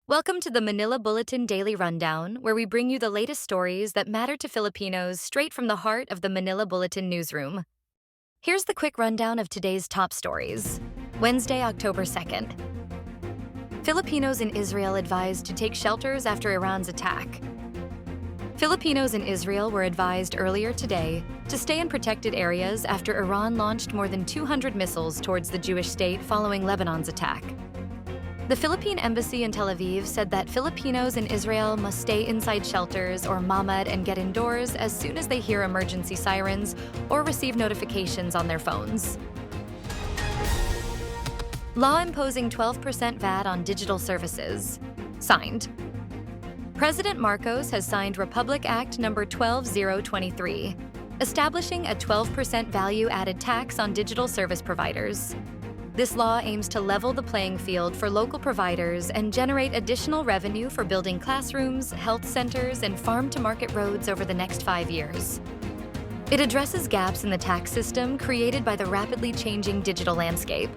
Welcome to the Manila Bulletin Daily Rundown, where we bring you the latest stories that matter to Filipinos straight from the heart of the Manila Bulletin newsroom. Here's the quick rundown of today's top stories. Wednesday, October 2nd. Filipinos in Israel advised to take shelters after Iran's attack. Filipinos in Israel were advised earlier today to stay in protected areas after Iran launched more than 200 missiles towards the Jewish state following Lebanon's attack. The Philippine embassy in Tel Aviv said that Filipinos in Israel must stay inside shelters or mamad and get indoors as soon as they hear emergency sirens or receive notifications on their phones. Law imposing 12% VAT on digital services. Signed. President Marcos has signed Republic Act No. 12023, establishing a 12% value-added tax on digital service providers. This law aims to level the playing field for local providers and generate additional revenue for building classrooms, health centers, and farm-to-market roads over the next 5 years. It addresses gaps in the tax system created by the rapidly changing digital landscape.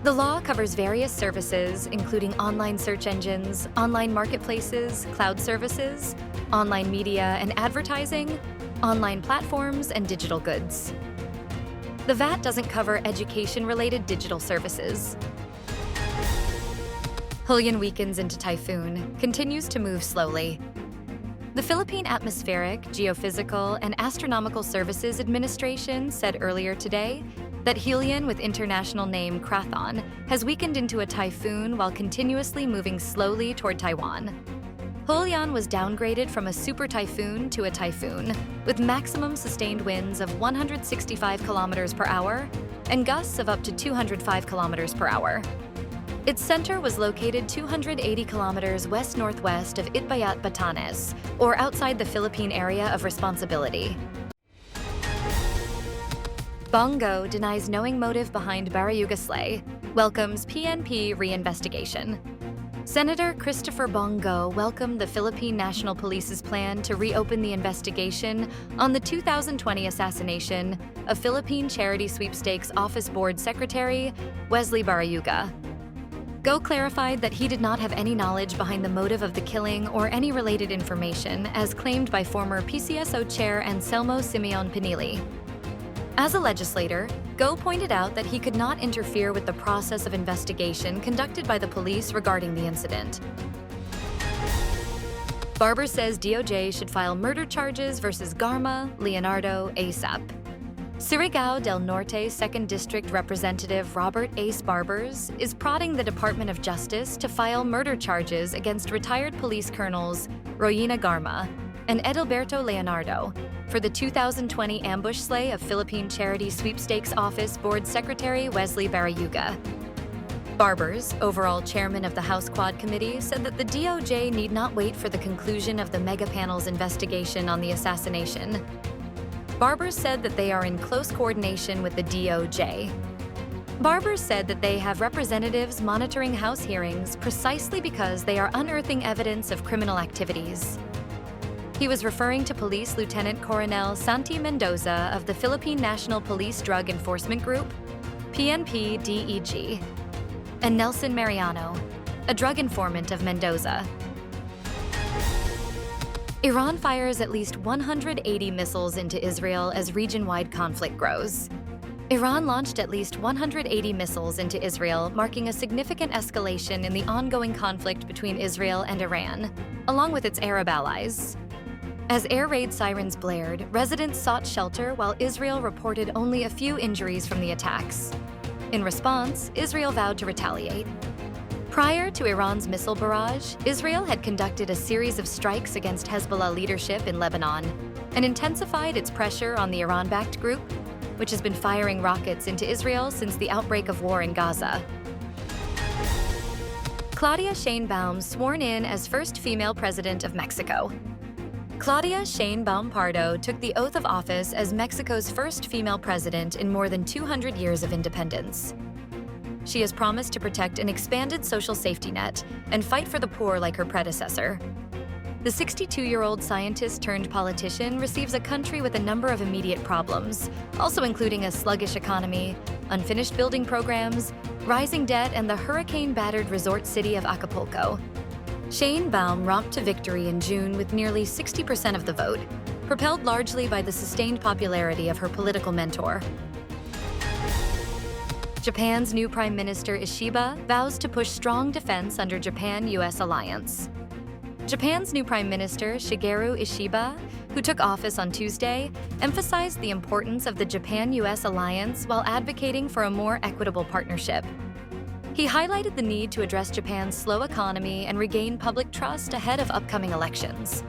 The law covers various services, including online search engines, online marketplaces, cloud services, online media and advertising, online platforms, and digital goods. The VAT doesn't cover education-related digital services. Julian weakens into typhoon, continues to move slowly. The Philippine Atmospheric, Geophysical, and Astronomical Services Administration said earlier today that Julian, with international name Krathon, has weakened into a typhoon while continuously moving slowly toward Taiwan. Julian was downgraded from a super typhoon to a typhoon, with maximum sustained winds of 165 kilometers per hour and gusts of up to 205 kilometers per hour. Its center was located 280 kilometers west-northwest of Itbayat, Batanes, or outside the Philippine area of responsibility. Bong Go denies knowing motive behind Barayuga slay, welcomes PNP reinvestigation. Senator Christopher Bong Go welcomed the Philippine National Police's plan to reopen the investigation on the 2020 assassination of Philippine Charity Sweepstakes Office Board Secretary Wesley Barayuga. Go clarified that he did not have any knowledge behind the motive of the killing or any related information, as claimed by former PCSO Chair Anselmo Simeon Pinili. As a legislator, Go pointed out that he could not interfere with the process of investigation conducted by the police regarding the incident. Barbers says DOJ should file murder charges versus Garma, Leonardo ASAP. Surigao del Norte 2nd District Representative Robert Ace Barbers is prodding the Department of Justice to file murder charges against retired police colonels Royina Garma and Edilberto Leonardo for the 2020 ambush slay of Philippine Charity Sweepstakes Office Board Secretary Wesley Barayuga. Barbers, overall chairman of the House Quad Committee, said that the DOJ need not wait for the conclusion of the mega panel's investigation on the assassination. Barbers said that they are in close coordination with the DOJ. Barbers said that they have representatives monitoring House hearings precisely because they are unearthing evidence of criminal activities. He was referring to Police Lieutenant Coronel Santi Mendoza of the Philippine National Police Drug Enforcement Group, PNP-DEG, and Nelson Mariano, a drug informant of Mendoza. Iran fires at least 180 missiles into Israel as region-wide conflict grows. Iran launched at least 180 missiles into Israel, marking a significant escalation in the ongoing conflict between Israel and Iran, along with its Arab allies. As air raid sirens blared, residents sought shelter while Israel reported only a few injuries from the attacks. In response, Israel vowed to retaliate. Prior to Iran's missile barrage, Israel had conducted a series of strikes against Hezbollah leadership in Lebanon and intensified its pressure on the Iran-backed group, which has been firing rockets into Israel since the outbreak of war in Gaza. Claudia Sheinbaum sworn in as first female president of Mexico. Claudia Sheinbaum Pardo took the oath of office as Mexico's first female president in more than 200 years of independence. She has promised to protect an expanded social safety net and fight for the poor like her predecessor. The 62-year-old scientist-turned-politician receives a country with a number of immediate problems, also including a sluggish economy, unfinished building programs, rising debt, and the hurricane-battered resort city of Acapulco. Shane Baum romped to victory in June with nearly 60% of the vote, propelled largely by the sustained popularity of her political mentor. Japan's new Prime Minister Ishiba vows to push strong defense under Japan-US alliance. Japan's new Prime Minister Shigeru Ishiba, who took office on Tuesday, emphasized the importance of the Japan-US alliance while advocating for a more equitable partnership. He highlighted the need to address Japan's slow economy and regain public trust ahead of upcoming elections.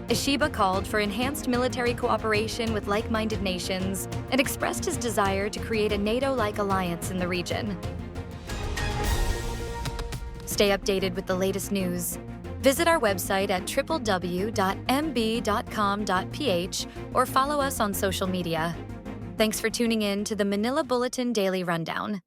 Ishiba called for enhanced military cooperation with like-minded nations and expressed his desire to create a NATO-like alliance in the region. Stay updated with the latest news. Visit our website at www.mb.com.ph or follow us on social media. Thanks for tuning in to the Manila Bulletin Daily Rundown.